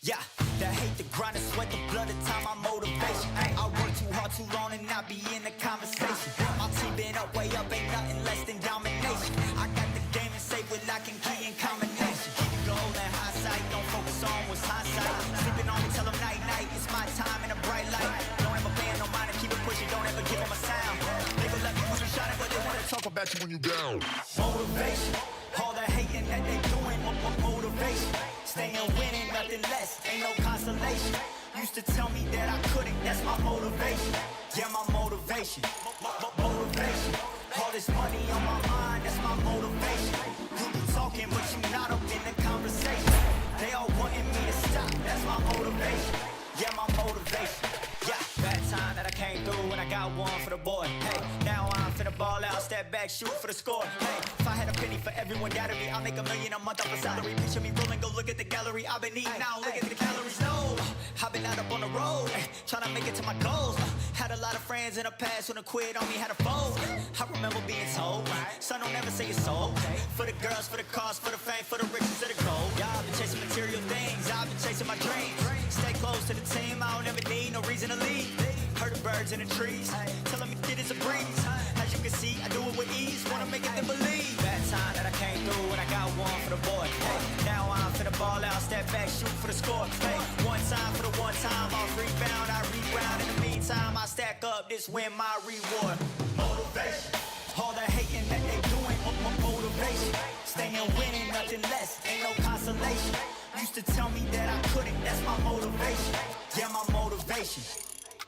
Yeah, that hate, the grind, the sweat, the blood, the time, my motivation. I work too hard, too long, and not be in the conversation. My team been up, way up, ain't nothing less than domination. I got the game and say with lock and key in combination. Keep it goal and high sight, don't focus on what's hindsight. Sleeping on me, tell them night, night, it's my time in a bright light. Don't ever pay no mind and keep it pushing, don't ever give them a sound. They gon' let me push me shining, but they wanna talk about you when you down. Motivation, all the hating that they doing, motivation. Staying winning, nothing less, ain't no consolation. Used to tell me that I couldn't, that's my motivation. Yeah, my motivation, motivation. All this money on my mind, that's my motivation. You be talking, but you not up in the conversation. They all wanting me to stop, that's my motivation. Yeah, my motivation. Yeah, bad time that I came through and I got one for the boy. Hey, now I'm finna ball out, step back, shoot for the score. Hey, if I had a penny for everyone doubted me, I'll make $1 million a month off a salary. Picture me rolling, go look at the gallery. I've been eating now, look at the calories. No, I've been out up on the road, trying to make it to my goals. Had a lot of friends in the past when I quit on me, had a fold. I remember being told, son, don't ever say it's so. For the girls, for the cars, for the fame, for the riches, for the gold. Yeah, I've been chasing material things, I've been chasing my dreams. Stay close to the team, I don't ever need no reason to leave. Heard the birds in the trees, telling me it is a breeze. As you can see, I do it with ease, wanna make it them believe. Bad time that I came through and I got one for the boy. Hey, now I'm finna ball out, step back, shoot for the score. Hey, one time for the one time, off rebound, I rebound. In the meantime, I stack up, this win my reward. Motivation, all the hating that they doing, motivation. Staying winning, nothing less, ain't no consolation. Used to tell me that I couldn't, that's my motivation. Yeah, my motivation,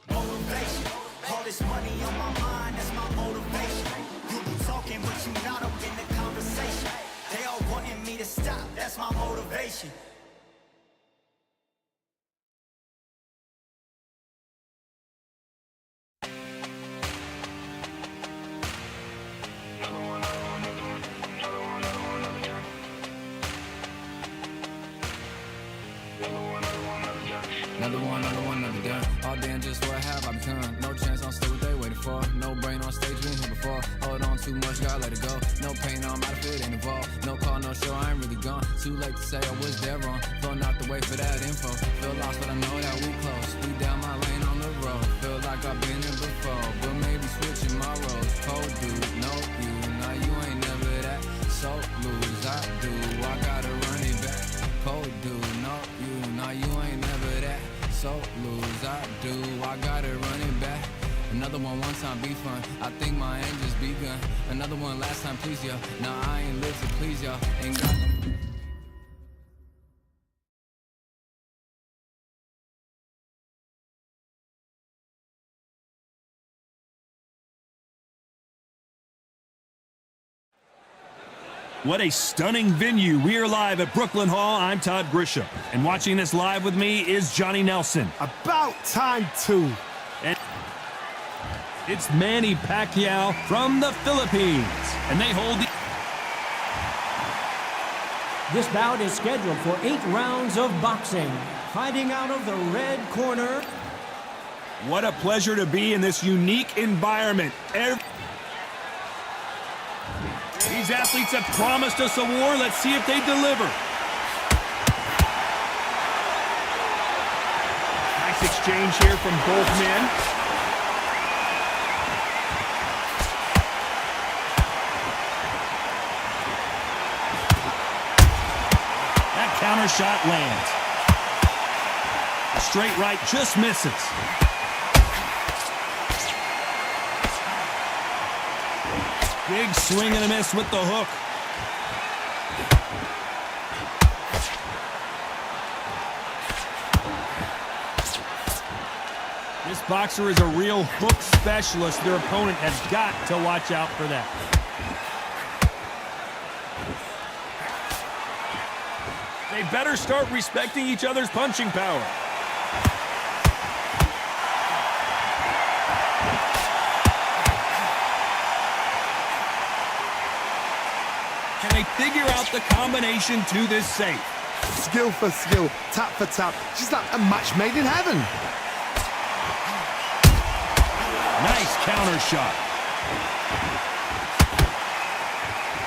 motivation. All this money on my mind, that's my motivation. You be talking, but you not up in the conversation. They all wanting me to stop, that's my motivation. Another gun. All damn, just what have I become? No chance, I'll stay what they waiting for. No brain on stage, been here before. Hold on too much, gotta let it go. No pain, I'm out of it, ain't involved. No call, no show, I ain't really gone. Too late to say I was there wrong. Phone out the way for that info. Feel lost, but I know that we close. We down my lane on the road. Feel like I've been there before, but maybe switching my roles. Cold dude, no you, now you ain't never that. So lose, I do, I gotta run it back. Cold dude, no you, now you ain't never that. So lose, I do, I gotta run it back. Another one time, be fun. I think my aim just begun. Another one last time, please y'all. Nah, I ain't live to please y'all. Ain't got no. What a stunning venue. We are live at Brooklyn Hall. I'm Todd Grisham. And watching this live with me is Johnny Nelson. About time, too. And it's Manny Pacquiao from the Philippines. And they hold the... This bout is scheduled for 8 rounds of boxing. Fighting out of the red corner. What a pleasure to be in this unique environment. These athletes have promised us a war. Let's see if they deliver. Nice exchange here from both men. That counter shot lands. The straight right just misses. Big swing and a miss with the hook. This boxer is a real hook specialist. Their opponent has got to watch out for that. They better start respecting each other's punching power. Can they figure out the combination to this safe? Skill for skill, tap for tap. She's like a match made in heaven. Nice counter shot.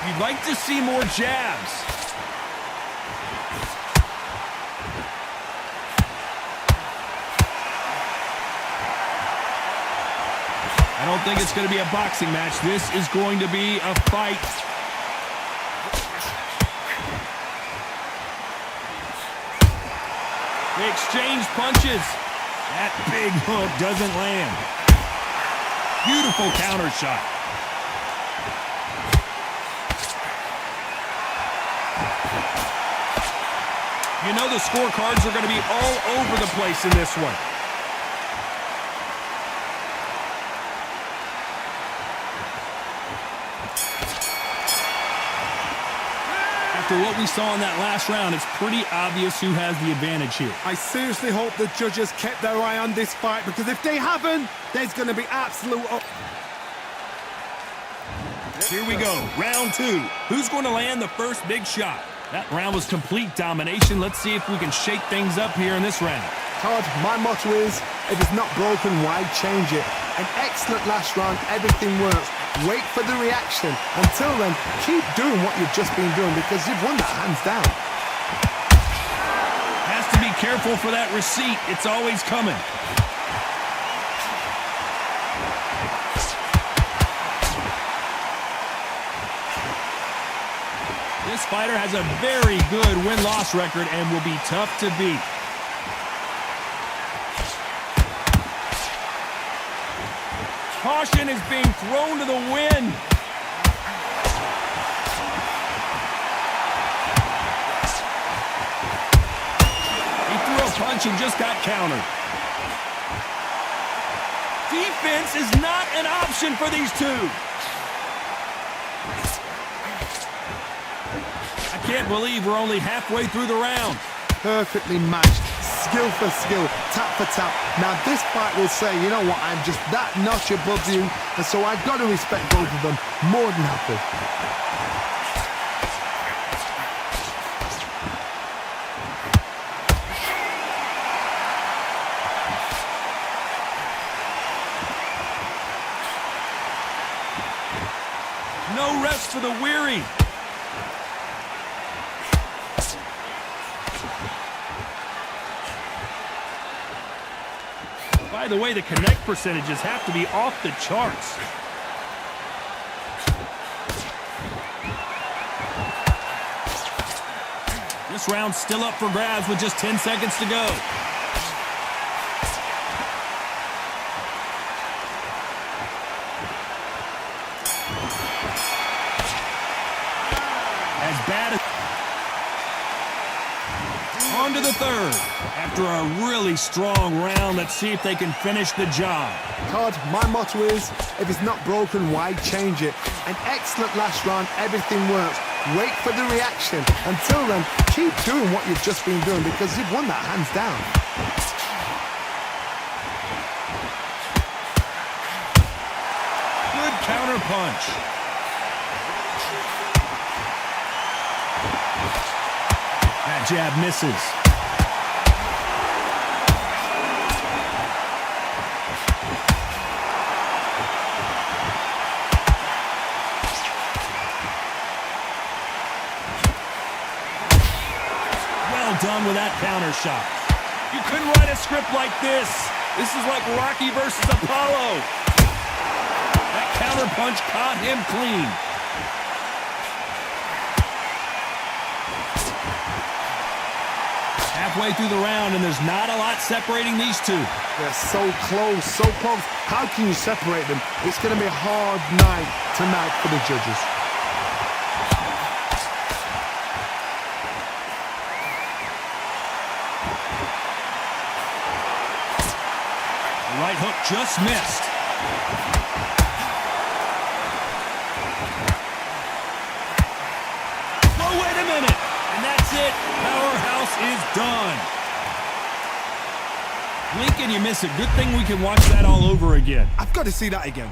You'd like to see more jabs. I don't think it's going to be a boxing match. This is going to be a fight. They exchange punches. That big hook doesn't land. Beautiful counter shot. You know the scorecards are going to be all over the place in this one. After what we saw in that last round, it's pretty obvious who has the advantage here. I seriously hope the judges kept their eye on this fight, because if they haven't, there's going to be absolute... Here we go, round two. Who's going to land the first big shot? That round was complete domination. Let's see if we can shake things up here in this round. Todd, my motto is, if it's not broken, why change it? An excellent last round, everything works. Wait for the reaction. Until then, keep doing what you've just been doing, because you've won that hands down. Has to be careful for that receipt. It's always coming. This fighter has a very good win-loss record and will be tough to beat. Caution is being thrown to the wind. He threw a punch and just got countered. Defense is not an option for these two. I can't believe we're only halfway through the round. Perfectly matched. Skill for skill, tap for tap. Now this fight will say, you know what, I'm just that notch above you, and so I've got to respect both of them. More than happy. No rest for the weary. By the way, the connect percentages have to be off the charts. This round's still up for grabs with just 10 seconds to go. As bad as... On to the third. After a really strong round, let's see if they can finish the job. Todd, my motto is, if it's not broken, why change it? An excellent last round, everything works. Wait for the reaction. Until then, keep doing what you've just been doing, because you've won that hands down. Good counter punch. That jab misses. Well done with that counter shot. You couldn't write a script like this. This is like Rocky versus Apollo. That counter punch caught him clean. Halfway through the round, and there's not a lot separating these two. They're so close, so close. How can you separate them? It's going to be a hard night tonight for the judges. The right hook just missed. Oh, wait a minute. And that's it. Powerhouse is done. Lincoln, you miss it. Good thing we can watch that all over again. I've got to see that again.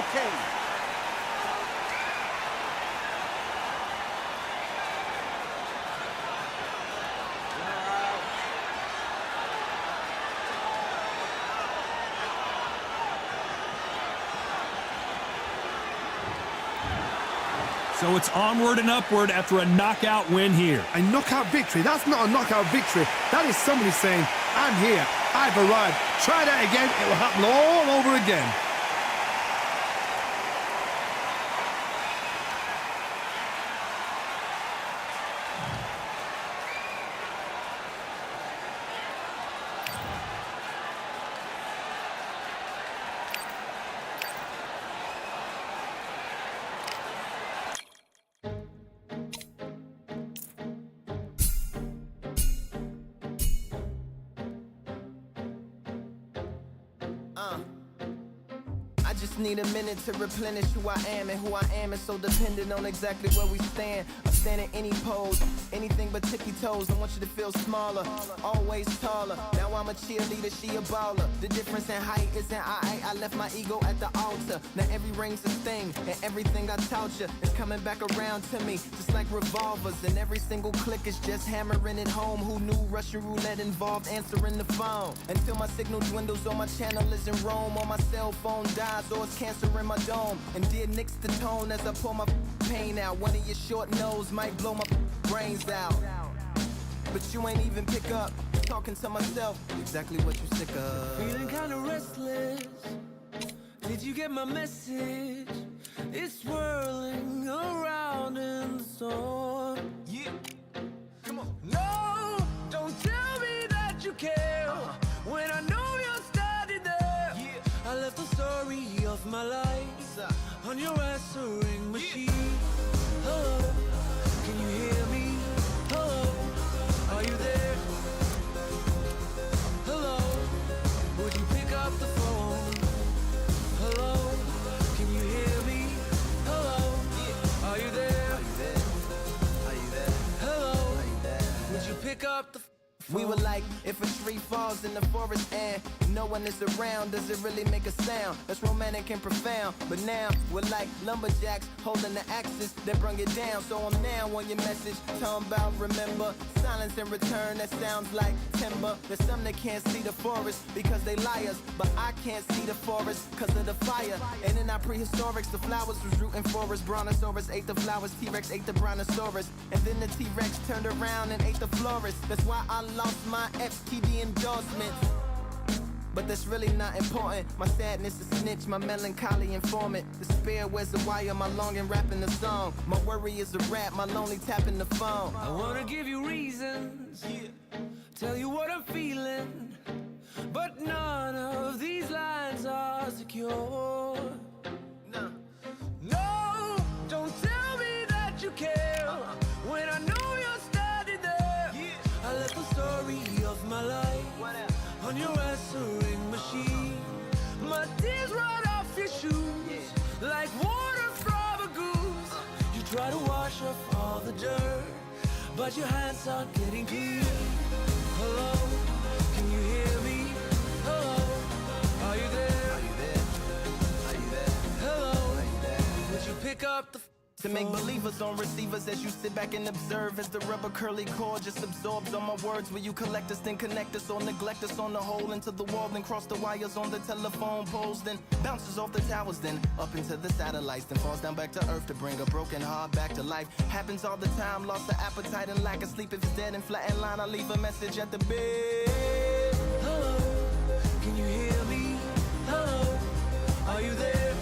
okay. So it's onward and upward after a knockout win here. A knockout victory? That's not a knockout victory. That is somebody saying, I'm here, I've arrived. Try that again, it will happen all over again. I just need a minute to replenish who I am, and who I am is so dependent on exactly where we stand. I stand in any pose, anything but tippy toes. I want you to feel smaller, always taller. Now I'm a cheerleader, she a baller. The difference in height isn't I left my ego at the altar. Now every ring's a thing, and everything I taught you is coming back around to me, just like revolvers. And every single click is just hammering it home. Who knew Russian roulette involved answering the phone? Until my signal dwindles or my channel is in Rome, or my cell phone dies, or it's cancer in my dome. And dear nicks the tone as I pour my pain out. One of your short nose might blow my brains out, but you ain't even pick up. Talking to myself, exactly what you sick of. Feeling kinda restless. Did you get my message? It's swirling around in the storm. Yeah, come on. No, don't tell me that you care when I know you're standing there. Yeah. I left the story of my life on your answering machine. Hello, can you hear me? Hello, are you there? Hello, would you pick up the phone? Hello, can you hear me? Hello, are you there? Are you there? Hello, would you pick up the phone? We were like, if a tree falls in the forest and no one is around, does it really make a sound? That's romantic and profound. But now we're like lumberjacks holding the axes that bring it down. So I'm now on your message, talking about remember. Silence in return, that sounds like timber. There's some that can't see the forest because they liars, but I can't see the forest because of the fire. And in our prehistorics, the flowers was rooting for us. Brontosaurus ate the flowers, T-Rex ate the Brontosaurus, and then the T-Rex turned around and ate the florist. That's why I lost my FTD endorsement, but that's really not important. My sadness is snitch, my melancholy informant. Despair wears a wire, my longing rapping the song. My worry is a rap, my lonely tapping the phone. I wanna give you reasons, tell you what I'm feeling, but none of these lines are secure. No, don't tell me that you care when I know you're standing there. I left the story of my life on your answering machine. My tears run off your shoes like water from a goose. You try to wash off all the dirt, but your hands aren't getting clean. Hello, can you hear me? Hello, are you there? Are you there? Are you there? Hello, Are you there? would you pick up the To make believers on receivers as you sit back and observe as the rubber curly cord just absorbs all my words. Will you collect us, then connect us, or neglect us on the hole into the wall, then cross the wires on the telephone poles, then bounces off the towers, then up into the satellites, then falls down back to earth to bring a broken heart back to life. Happens all the time, lost the appetite and lack of sleep. If it's dead and flat in line, I leave a message at the bed. Hello, can you hear me? Hello, are you there?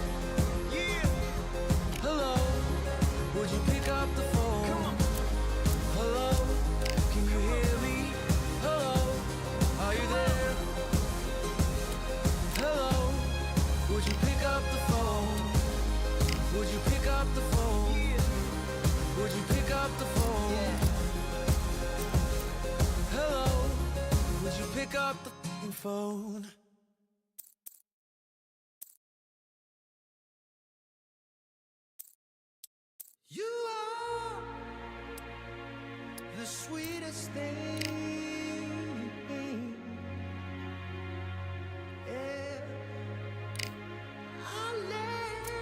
Yeah. Hello, would you pick up the phone? Hello, can you hear me? Hello, are you there? Hello, would you pick up the phone? Would you pick up the phone? Would you pick up the phone? Hello, would you pick up the phone? You are the sweetest thing. Yeah. I let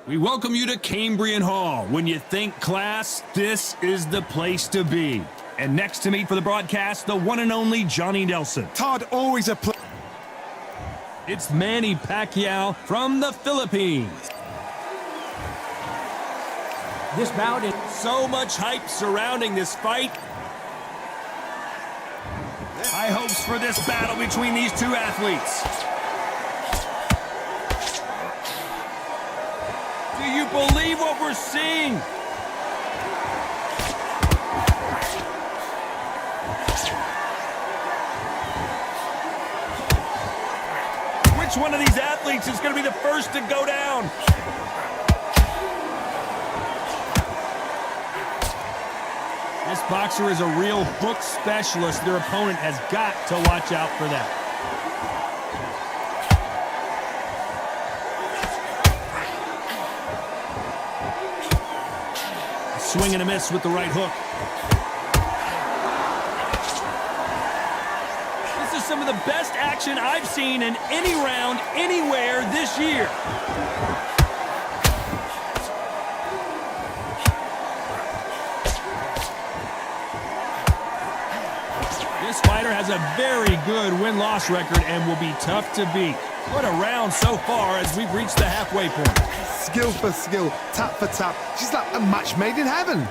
We welcome you to Cambrian Hall. When you think class, this is the place to be. And next to me for the broadcast, the one and only Johnny Nelson. Todd, always a pleasure. It's Manny Pacquiao from the Philippines. This bout is So much hype surrounding this fight. High hopes for this battle between these two athletes. Do you believe what we're seeing? Which one of these athletes is going to be the first to go down? This boxer is a real hook specialist. Their opponent has got to watch out for that. A swing and a miss with the right hook. This is some of the best action I've seen in any round, anywhere this year. This fighter has a very good win-loss record and will be tough to beat. What a round so far as we've reached the halfway point. Skill for skill, tap for tap. She's like a match made in heaven.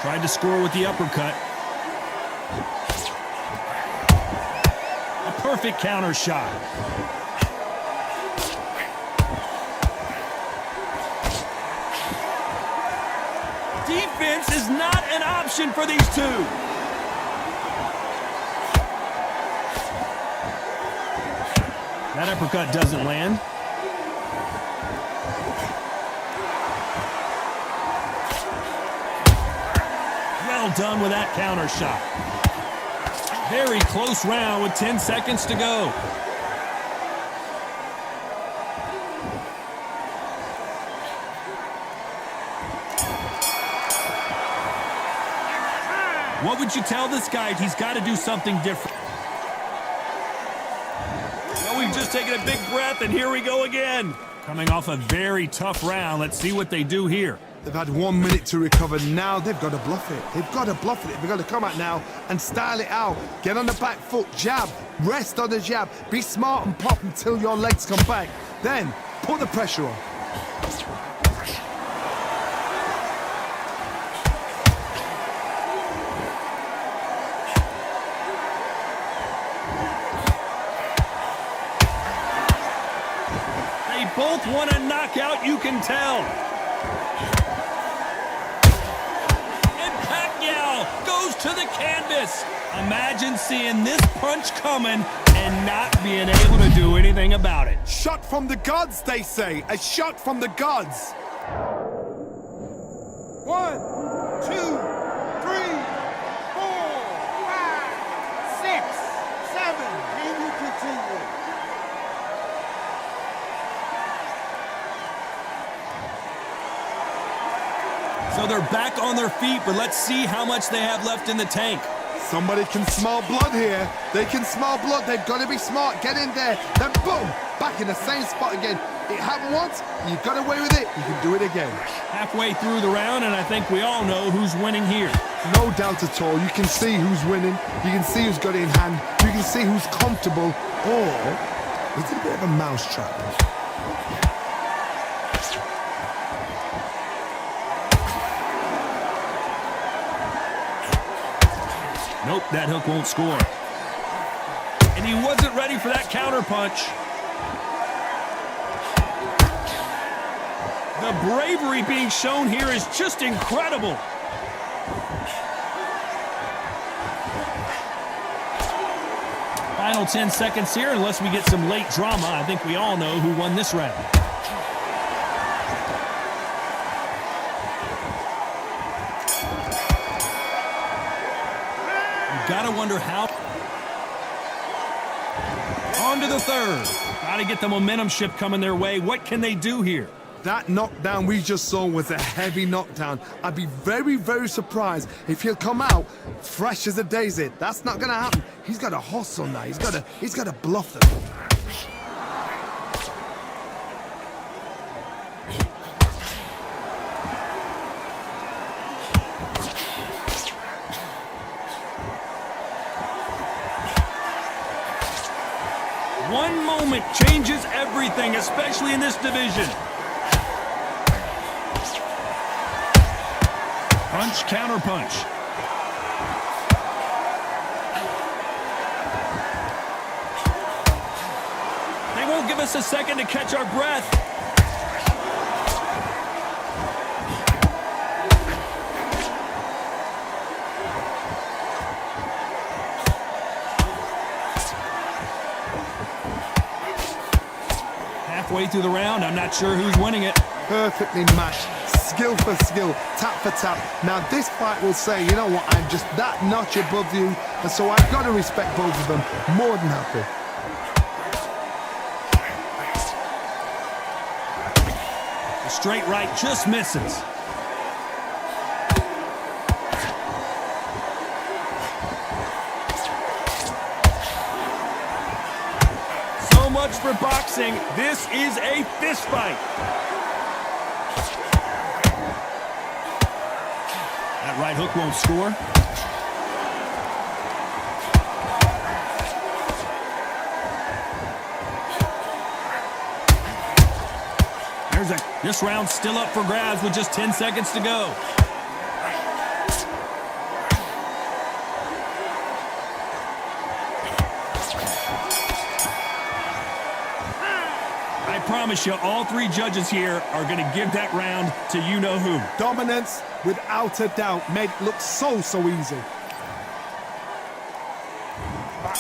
Tried to score with the uppercut. A perfect counter shot. Defense is not an option for these two. That uppercut doesn't land. Well done with that counter shot. Very close round with 10 seconds to go. What would you tell this guy? He's got to do something different. Well, we've just taken a big breath, and here we go again. Coming off a very tough round. Let's see what they do here. They've had 1 minute to recover. Now they've got to bluff it. They've got to bluff it. They've got to come out now and style it out. Get on the back foot, jab, rest on the jab. Be smart and pop until your legs come back. Then put the pressure on. They both want a knockout, you can tell. Goes to the canvas. Imagine seeing this punch coming and not being able to do anything about it. Shot from the gods, they say. A shot from the gods. 1, 2, 3, 4, 5, 6, 7. Can you continue? So they're back on their feet, but let's see how much they have left in the tank. Somebody can smell blood here. They can smell blood. They've got to be smart. Get in there. Then boom, back in the same spot again. It happened once. You got away with it. You can do it again. Halfway through the round, and I think we all know who's winning here. No doubt at all. You can see who's winning. You can see who's got it in hand. You can see who's comfortable. Or is it a bit of a mousetrap? Nope, that hook won't score. And he wasn't ready for that counter punch. The bravery being shown here is just incredible. Final 10 seconds here, unless we get some late drama. I think we all know who won this round. Gotta wonder how. On to the third. Gotta get the momentum shift coming their way. What can they do here? That knockdown we just saw was a heavy knockdown. I'd be very, very surprised if he'll come out fresh as a daisy. That's not going to happen. He's got to hustle now. He's got to bluff them. One moment changes everything, especially in this division. Punch, counter punch. They won't give us a second to catch our breath. Halfway through the round, I'm not sure who's winning it. Perfectly matched, skill for skill, tap for tap. Now this fight will say, you know what, I'm just that notch above you, and so I've got to respect both of them. More than happy. The straight right just misses. So much for boxing. This is a fist fight. That right hook won't score. This round's still up for grabs with just 10 seconds to go. I promise you, all three judges here are going to give that round to you-know-who. Dominance, without a doubt, made it look so easy.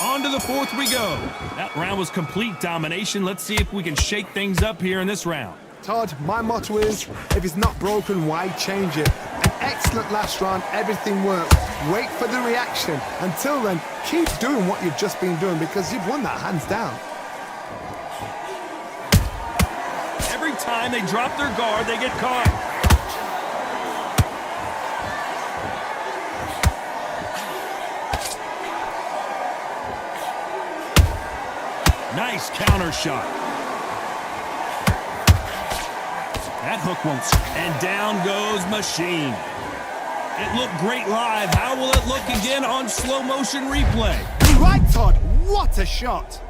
On to the fourth we go. That round was complete domination. Let's see if we can shake things up here in this round. Todd, my motto is, if it's not broken, why change it? An excellent last round, everything works. Wait for the reaction. Until then, keep doing what you've just been doing because you've won that hands down. Every time they drop their guard, they get caught. Nice counter shot. That hook won't. And down goes Machine. It looked great live. How will it look again on slow motion replay? You're right, Todd. What a shot.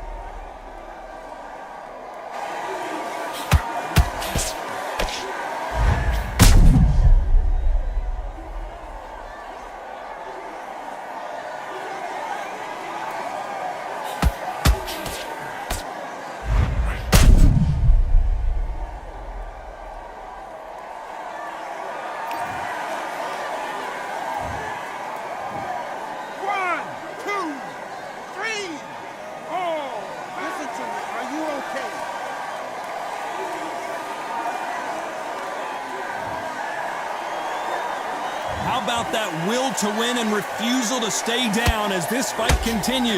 How about that will to win and refusal to stay down as this fight continues?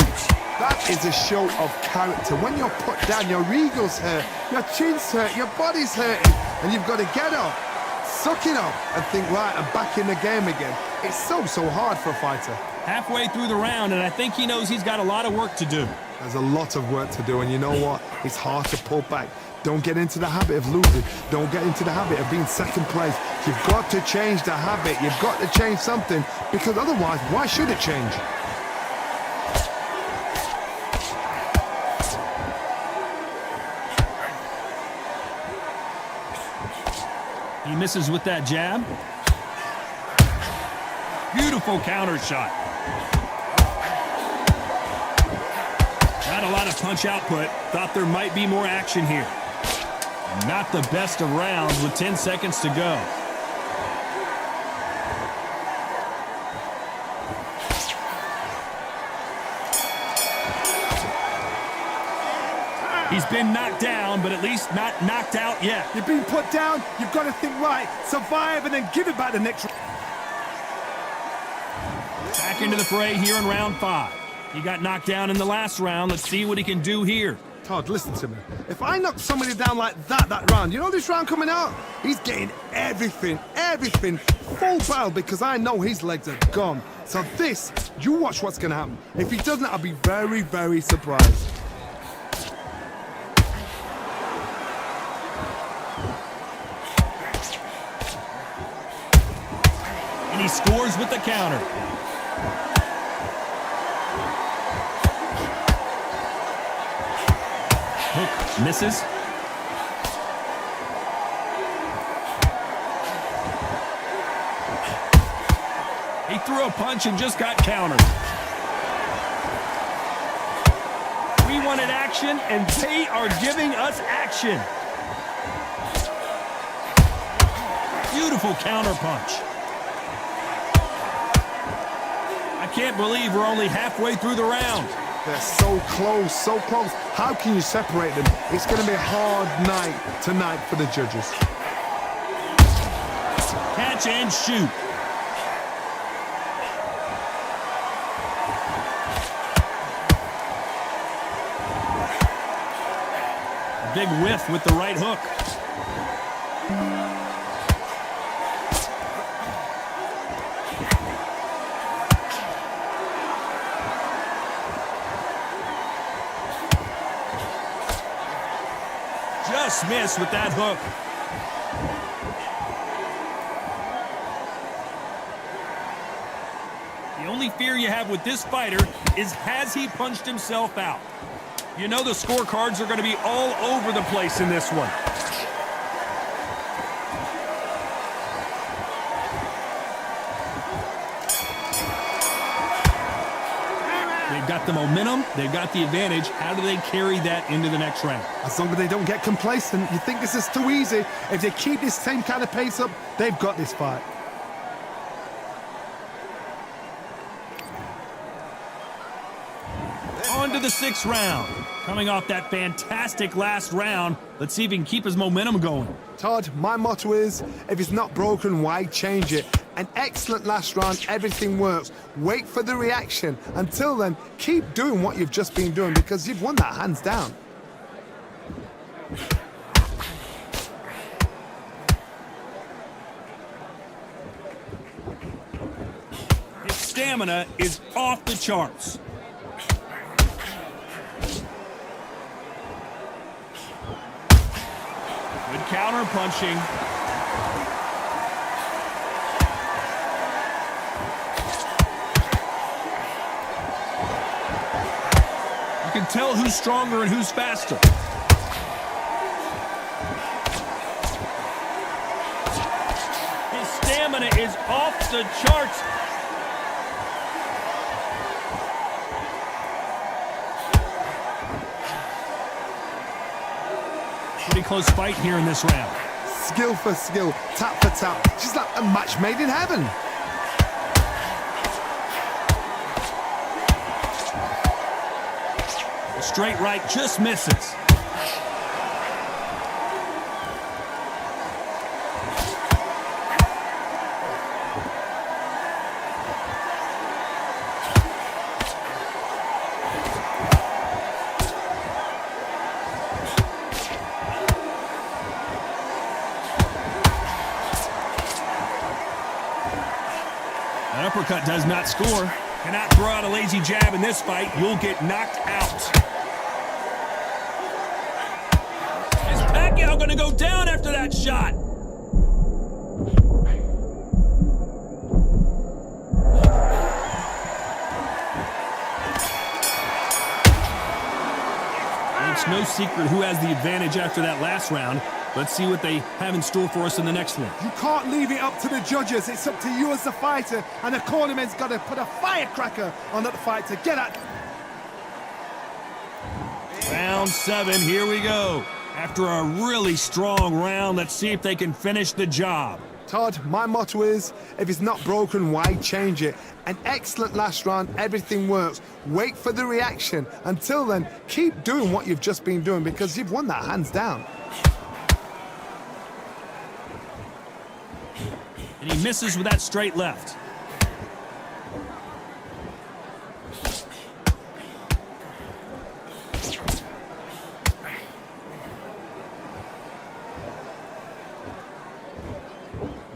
That is a show of character. When you're put down, your ego's hurt, your chin's hurt, your body's hurting, and you've got to get up, suck it up, and think, right, I'm back in the game again. It's so hard for a fighter. Halfway through the round, and I think he knows he's got a lot of work to do. There's a lot of work to do, and you know what? It's hard to pull back. Don't get into the habit of losing. Don't get into the habit of being second place. You've got to change the habit. You've got to change something, because otherwise, why should it change? He misses with that jab. Beautiful counter shot. Not a lot of punch output. Thought there might be more action here. Not the best of rounds with 10 seconds to go. He's been knocked down, but at least not knocked out yet. You've been put down, you've got to think right, survive, and then give it back the next round. Back into the fray here in round 5. He got knocked down in the last round. Let's see what he can do here. Todd, listen to me. If I knock somebody down like that round, you know this round coming out? He's getting everything, full barrel, because I know his legs are gone. So this, you watch what's going to happen. If he doesn't, I'll be very, very surprised. And he scores with the counter. Hook misses. He threw a punch and just got countered. We wanted action, and they are giving us action. Beautiful counter punch. I can't believe we're only halfway through the round. They're so close, so close. How can you separate them? It's going to be a hard night tonight for the judges. Catch and shoot. A big whiff with the right hook. Just missed with that hook. The only fear you have with this fighter is, has he punched himself out? You know the scorecards are going to be all over the place in this one. They've got the momentum, they've got the advantage. How do they carry that into the next round? As long as they don't get complacent, you think this is too easy. If they keep this same kind of pace up, they've got this fight. On to the 6th round. Coming off that fantastic last round, let's see if he can keep his momentum going. Todd, my motto is, if it's not broken, why change it? An excellent last round, everything works. Wait for the reaction. Until then, keep doing what you've just been doing, because you've won that hands down. His stamina is off the charts. Good counter punching. You can tell who's stronger and who's faster. His stamina is off the charts. Pretty close fight here in this round. Skill for skill, tap for tap. Just like a match made in heaven. The straight right just misses. An uppercut does not score. Cannot throw out a lazy jab in this fight. You'll get knocked out. Is Pacquiao going to go down after that shot? It's no secret who has the advantage after that last round. Let's see what they have in store for us in the next one. You can't leave it up to the judges. It's up to you as the fighter, and the cornerman's got to put a firecracker on that fighter. Get at. Round 7, here we go. After a really strong round, let's see if they can finish the job. Todd, my motto is, if it's not broken, why change it? An excellent last round, everything works. Wait for the reaction. Until then, keep doing what you've just been doing, because you've won that hands down. And he misses with that straight left.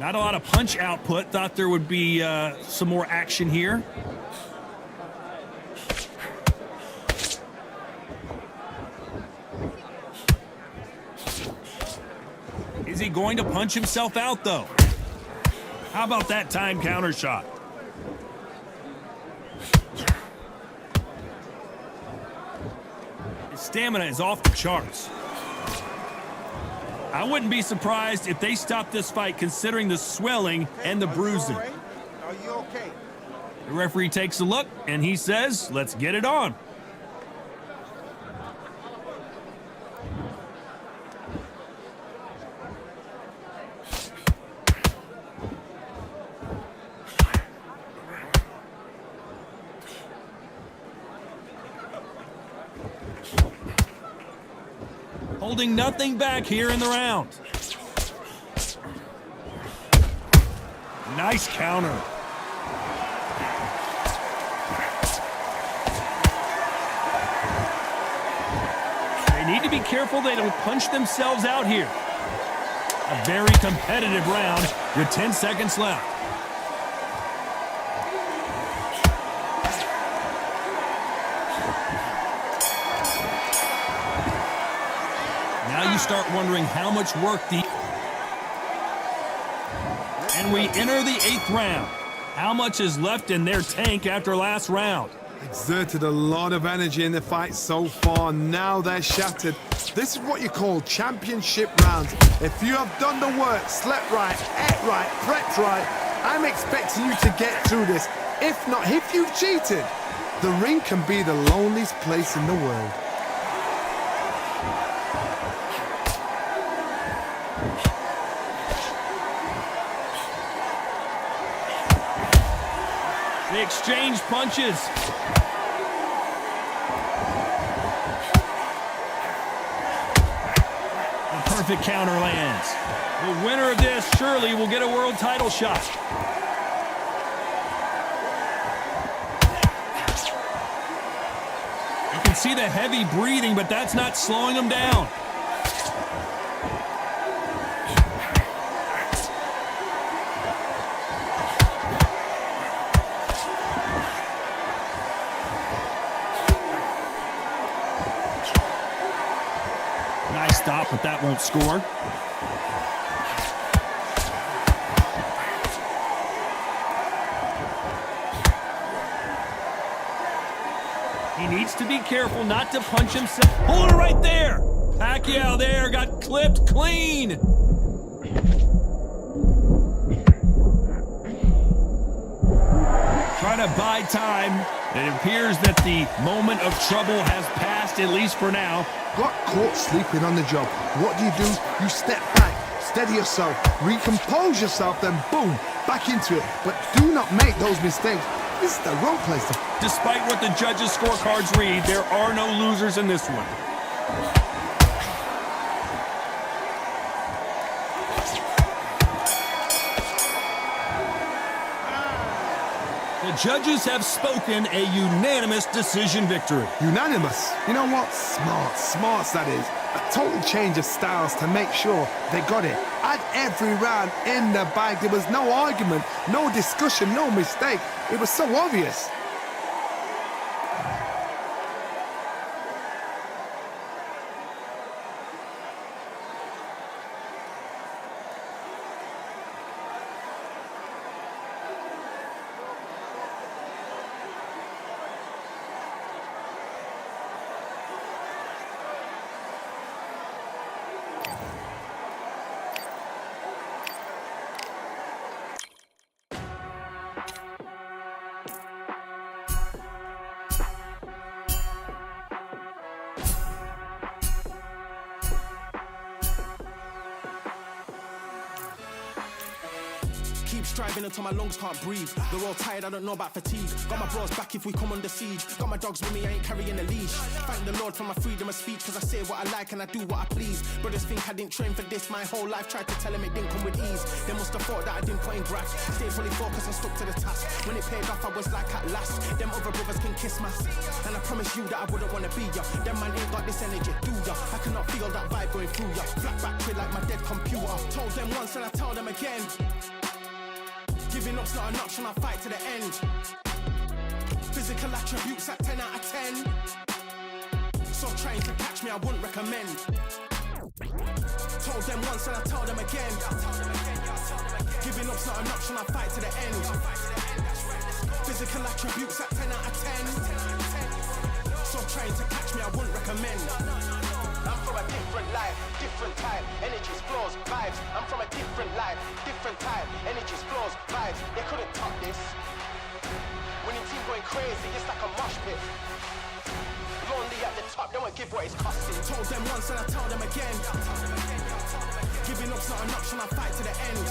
Not a lot of punch output. Thought there would be some more action here. Is he going to punch himself out, though? How about that time counter shot? His stamina is off the charts. I wouldn't be surprised if they stopped this fight considering the swelling and the bruising. Are you okay? The referee takes a look and he says, let's get it on. Holding nothing back here in the round. Nice counter. They need to be careful they don't punch themselves out here. A very competitive round with 10 seconds left. Now you start wondering how much work And we enter the 8th round. How much is left in their tank after last round? Exerted a lot of energy in the fight so far. Now they're shattered. This is what you call championship rounds. If you have done the work, slept right, ate right, prepped right, I'm expecting you to get through this. If not, if you've cheated, the ring can be the loneliest place in the world. They exchange punches. A perfect counter lands. The winner of this surely will get a world title shot. You can see the heavy breathing, but that's not slowing him down. Nice stop, but that won't score. He needs to be careful not to punch himself. Hold it right there. Pacquiao there got clipped clean. Trying to buy time. It appears that the moment of trouble has passed, at least for now. Got caught sleeping on the job. What do? You step back, steady yourself, recompose yourself, then boom, back into it. But do not make those mistakes. This is the wrong place to... Despite what the judges' scorecards read, there are no losers in this one. The judges have spoken, a unanimous decision victory. Unanimous? You know what? Smart that is. A total change of styles to make sure they got it. At every round in the bag, there was no argument, no discussion, no mistake. It was so obvious. keep striving until my lungs can't breathe. They're all tired, I don't know about fatigue. Got my bros back if we come under siege. Got my dogs with me, I ain't carrying a leash. Thank the Lord for my freedom of speech, cause I say what I like and I do what I please. Brothers think I didn't train for this my whole life. Tried to tell them it didn't come with ease. They must have thought that I didn't put in graft. Stayed fully focused and stuck to the task. When it paid off, I was like at last. Them other brothers can kiss my ass. And I promise you that I wouldn't wanna be ya. Them man ain't got this energy, do ya? I cannot feel that vibe going through ya. Flat back quit like my dead computer. Told them once and I tell them again. Giving up's not an option, I'll fight to the end. Physical attributes at 10 out of 10. So trying to catch me, I wouldn't recommend. Told them once and I tell them again. Giving up's not an option, I'll fight to the end. Physical attributes at 10 out of 10. So trying to catch me, I wouldn't recommend. I'm from a different life, different time, energies, flows, vibes. I'm from a different life, different time, energies, flows, vibes. They couldn't top this. When your team going crazy, it's like a mosh pit. Lonely at the top, don't give what it's costing. Told them once and I tell them again. Giving up's not an option, I'll fight to the end.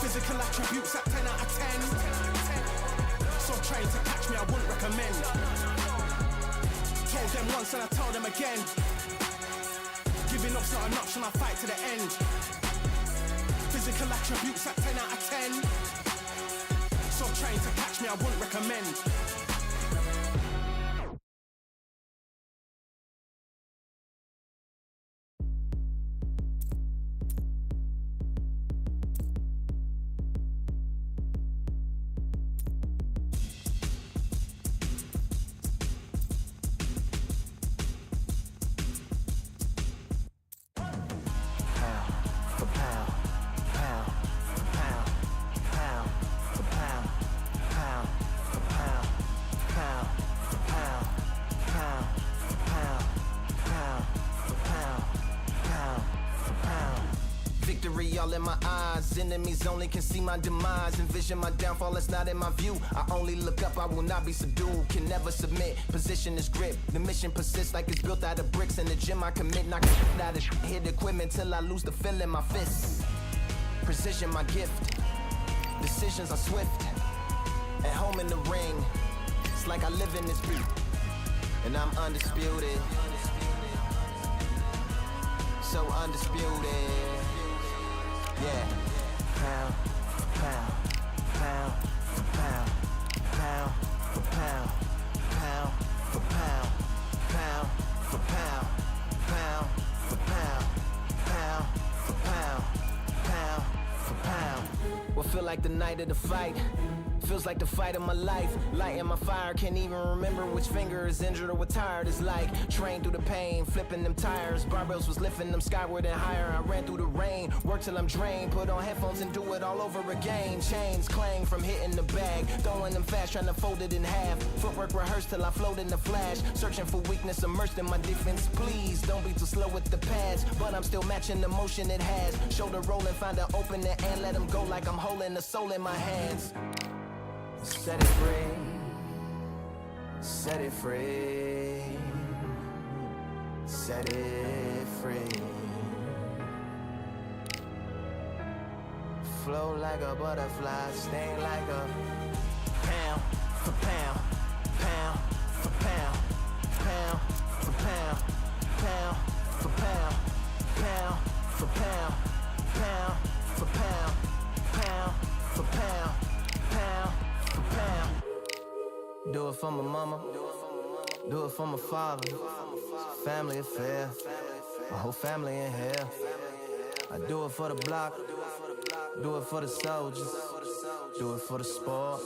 Physical attributes at 10 out of 10. So trying to catch me, I wouldn't recommend. Told them once and I tell them again. Giving up's not an option, I'll fight to the end. Physical attributes at 10 out of 10. So trying to catch me, I wouldn't recommend. All in my eyes, enemies only can see my demise. Envision my downfall, it's not in my view. I only look up, I will not be subdued. Can never submit, position is grip. The mission persists like it's built out of bricks. In the gym I commit, knock it out of shit. Hit equipment till I lose the feel in my fists. Precision my gift, decisions are swift. At home in the ring, it's like I live in this beat. And I'm undisputed, so undisputed. Yeah, pound for pound, pound for pound, pound for pound, pound for pound, pound for pound, pound for pound, pound for pound, pound for pound. What feel like the night of the fight? Feels like the fight of my life. Lighting my fire, can't even remember which finger is injured or what tired is like. Trained through the pain, flipping them tires. Barbells was lifting them skyward and higher. I ran through the rain, work till I'm drained. Put on headphones and do it all over again. Chains clang from hitting the bag. Throwing them fast, trying to fold it in half. Footwork rehearsed till I float in the flash. Searching for weakness, immersed in my defense. Please, don't be too slow with the pads. But I'm still matching the motion it has. Shoulder rolling, find an opening and let them go like I'm holding the soul in my hands. Set it free, set it free, set it free. Flow like a butterfly, sting like a pound for pound, pound for pound, pound for pound, pound for pound, pound for pound, pound for pound, pound for pound, pound. Do it for my mama, do it for my father. Family affair, my whole family in here. I do it for the block, do it for the soldiers, do it for the sport,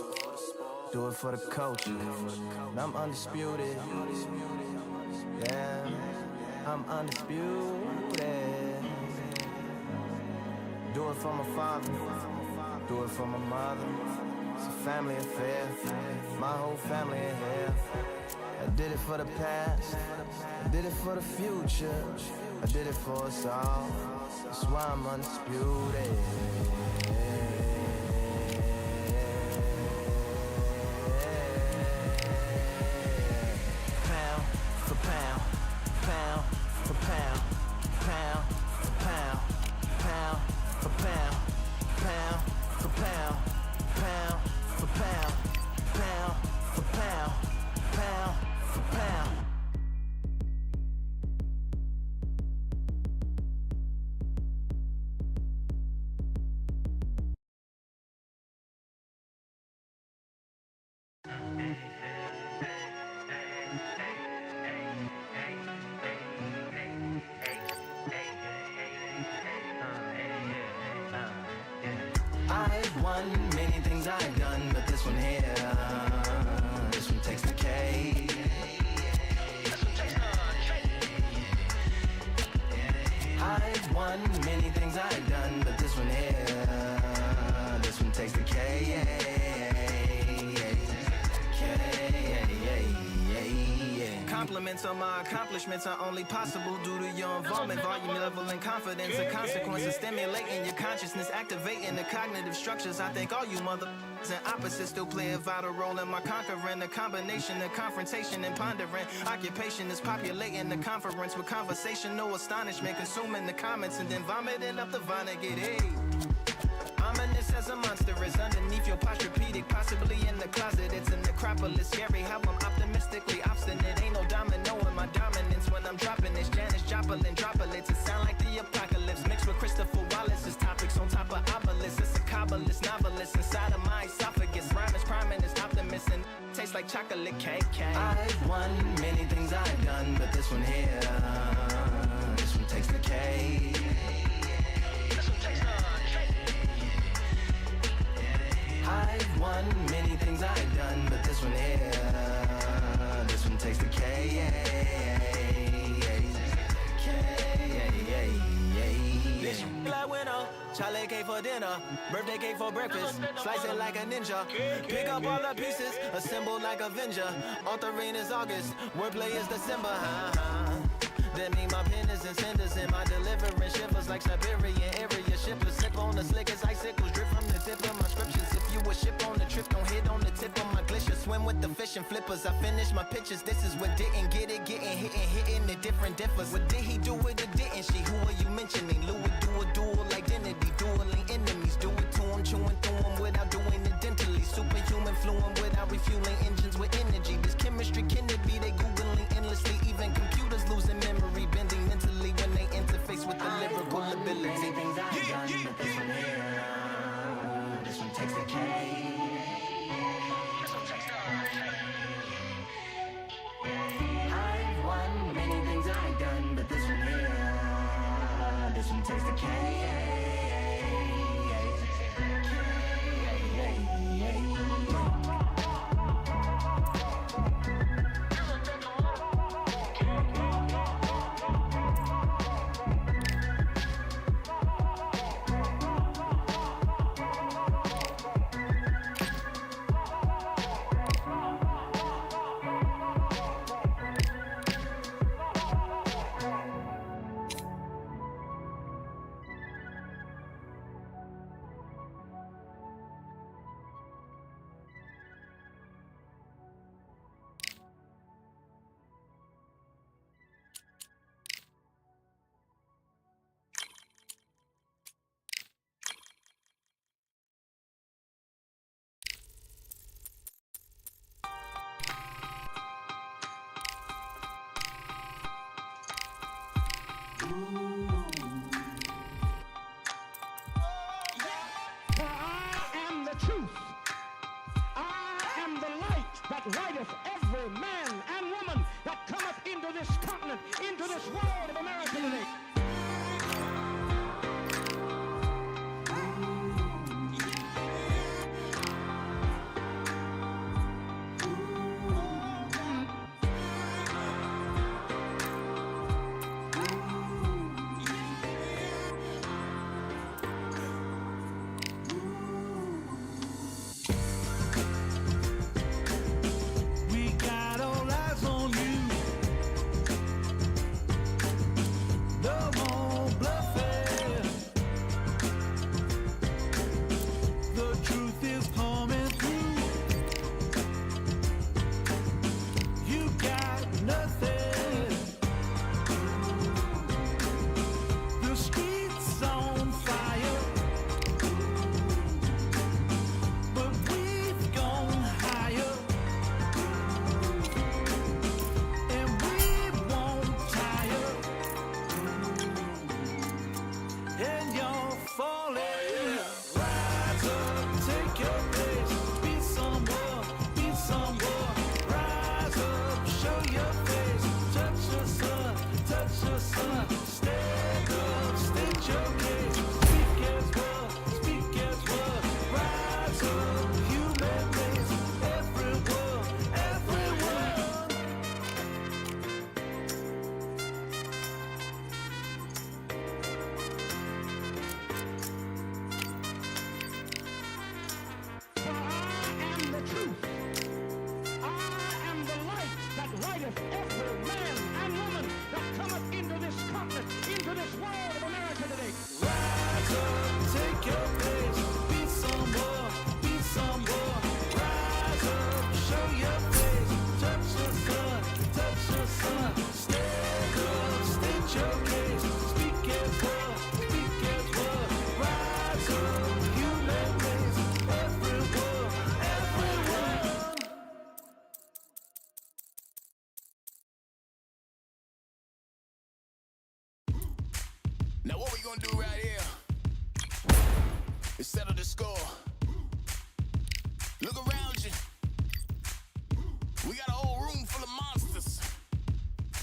do it for the culture. I'm undisputed, yeah, I'm undisputed. Do it for my father, do it for my mother. It's a family affair, my whole family in here. I did it for the past, I did it for the future, I did it for us all. That's why I'm undisputed. Pound for pound, pound for pound, pound for pound, pound for pound, pound won many things I've done, but this one here, this one takes the cake. I've won many things I've done, but this one here, this one takes the cake. Compliments on my accomplishments are only possible due to your involvement, volume, level, and confidence. The consequences stimulating your consciousness, activating the cognitive structures. I think all you mother and opposites still play a vital role in my conquering. The combination of confrontation and pondering. Occupation is populating the conference with conversational astonishment, consuming the comments and then vomiting up the Vonnegut. Hey. Ominous as a monster is underneath your posturepedic, possibly in the closet. It's a necropolis, scary how I'm optimistically obstinate. Ain't no domino in my dominance when I'm dropping this. Janis Joplin droplets, it sound like the apocalypse mixed with Christopher Wallace's topics on top of obelisks. It's a kabbalist novelist inside of my esophagus. Rhyme is priming is optimist and tastes like chocolate cake. I've won many things I've done, but this one here, this one takes the cake. I've won many things I've done, but this one here, this one takes the K. Like winner, Charlie cake for dinner, birthday cake for breakfast, slice it like a ninja, pick up all the pieces, assemble like Avenger, authoring is August, wordplay is December, That mean my pen is in cinders and my deliverance shivers like Siberian area shippers. Sip on the slickest icicles, drip from the tip of my scriptures. If you a ship on the trip, don't hit on the tip of my glacier. Swim with the fish and flippers. I finish my pictures. This is what didn't get it, getting hit and hitting the different differs. What did he do it or didn't she? Who are you mentioning? Lou would do a dual identity, dueling enemies. Do it to him, chewing through him without doing it dentally. Superhuman fluent without refueling engines with energy. This chemistry can it be? They googling endlessly. Even computers losing memory, bending mentally when they interface with the lyrical ability. Things I've done, but this one here, this one takes the cake. I've won many things I've done, but this one here, this one takes the cake. Lighteth every man and woman that cometh into this continent, into this world of America today. Now what we gonna do right here is settle the score. Look around you. We got a whole room full of monsters.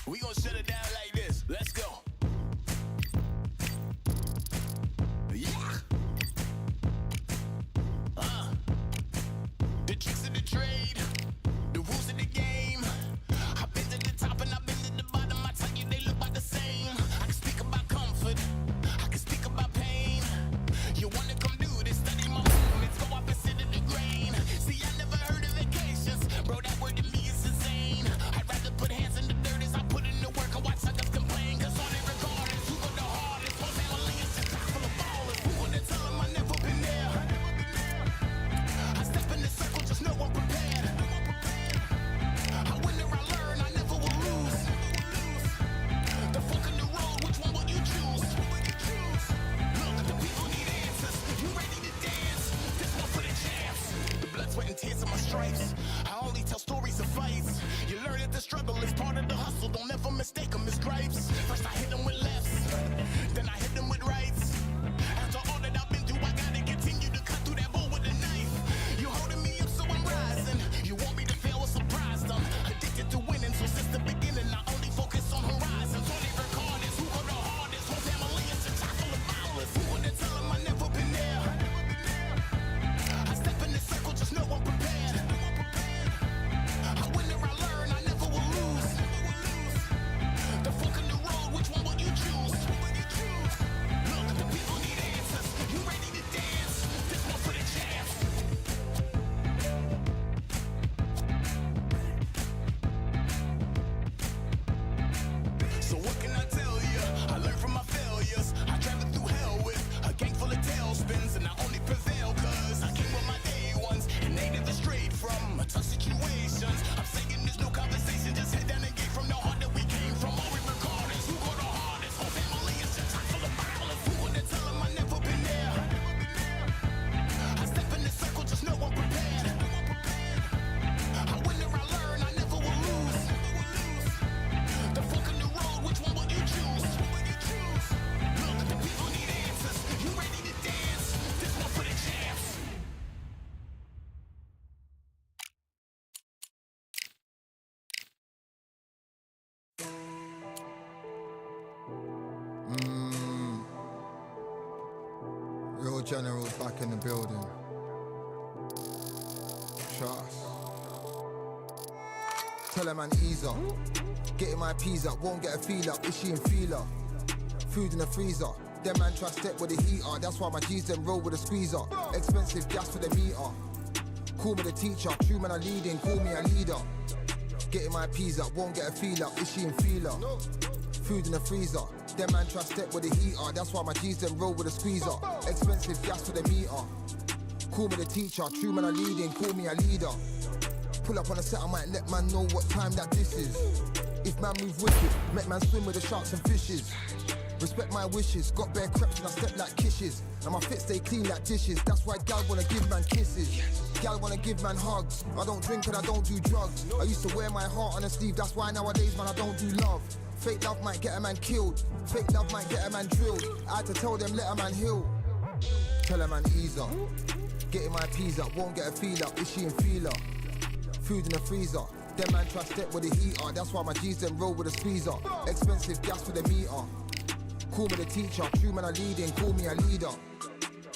We gonna shut it down like this. Let's go. Yeah. The tricks of the trade, the rules of the game. I've been to the top and I've been to the bottom. I tell you they look about the same. I can speak about comfort, I can speak about pain. You wanna come do this, study my movements, go up and sit in the grain. See, I never heard of vacations, bro, that word to me is insane. I'd rather put hands in the dirt as I put in the work. I watch suckers complain, cause all they regard is who go the hardest. Whole family is just chock full of ballers. Who wanna tell them I never been there? I step in the circle, just know I'm prepared. I win or I learn, I never will lose. The fork in the road, which one will you choose? Look, the people need answers. You ready to dance? This one for the champs. The blood, sweat, and tears of my stripes. I only tell stories of fights. You learn that the struggle is part of the hustle. Don't ever mistake them as gripes. First I hit them with lefts, then I hit them with rights. After all that I've been through, I gotta continue to cut through that bull with a knife. You holding me up, so I'm rising. You want me to fail or surprise them? Addicted to winning, so since the beginning, I only focus on horizons. All they record is who go the hardest. Whole family is just chock full of ballers. Who wanna tell them I never been there? I step in the circle, just know I'm prepared. I win or I learn, I never will lose. The fork in the road, which one will you choose? Look, the people need answers. You ready to dance? This one for the champs. So what can I tell you? I learned from my failures. I traveled through hell with a gang full of tailspins, and I only prevail cause I came with my day ones, and they never strayed from tough situations. I'm saying there's no conversation, just head down and get from the heart that we came from. All we record is who go the hardest. Whole family is just chock full of ballers. Who wanna tell them I never been there? I step in the circle, just know I'm prepared. I win or I learn, I never will lose. The fork in the road, which one will you choose? Look, the people need answers. You ready to dance? This one for the champs. Real generals back in the building. Trust. Tell a man ease up. Getting my peas up, won't get a feel up. Is she in feeler? Food in the freezer. Them man try step with the heater. That's why my G's them roll with a squeezer. Expensive gas for the meter. Call me the teacher. True man I leading, call me a leader. Getting my peas up, won't get a feel up. Is she in feeler? Food in the freezer. Them man try step with the heater. That's why my G's them roll with a squeezer. Expensive gas for the meter. Call me the teacher. True man I leading, call me a leader. Pull up on a set, I might let man know what time that this is. If man move wicked, make man swim with the sharks and fishes. Respect my wishes, got bare creps and I step like kisses. And my fit stay clean like dishes. That's why gal wanna give man kisses. Gal wanna give man hugs. I don't drink and I don't do drugs. I used to wear my heart on a sleeve. That's why nowadays man I don't do love. Fake love might get a man killed. Fake love might get a man drilled. I had to tell them let a man heal. Tell a man ease up. Getting my peas up, won't get a feel up. Is she in feeler? Food in the freezer. Them man try step with the heater. That's why my G's them roll with a squeezer. Expensive gas for the meter. Call me the teacher. True man I leading, call me a leader.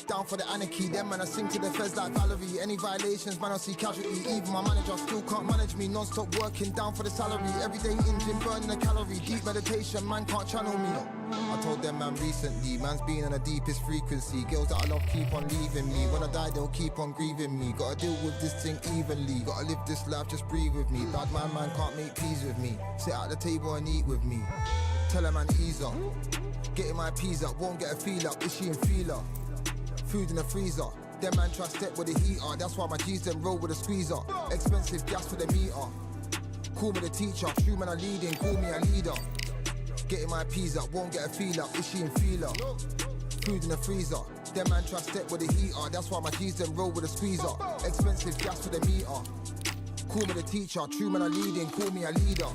Down for the anarchy. Them man I sing to the feds like Valerie. Any violations man I see casualty. Even my manager still can't manage me. Non-stop working down for the salary. Everyday in gym burning a calorie. Deep meditation man can't channel me. I told them man recently, man's been on the deepest frequency. Girls that I love keep on leaving me. When I die they'll keep on grieving me. Gotta deal with this thing evenly. Gotta live this life, just breathe with me. Bad man can't make peace with me. Sit at the table and eat with me. Tell a man ease up. Getting my peas up, won't get a feel up. Is she in feeler? Food in the freezer. Them man try step with the heater. That's why my G's them roll with a squeezer. Expensive gas for the meter. Call me the teacher. True man I leading, call me a leader. Getting my peas up, won't get a feel up. Is she in feeler? Food in the freezer. Them man try step with the heater. That's why my G's them roll with a squeezer. Expensive gas for the meter. Call me the teacher. True man I leading, call me a leader.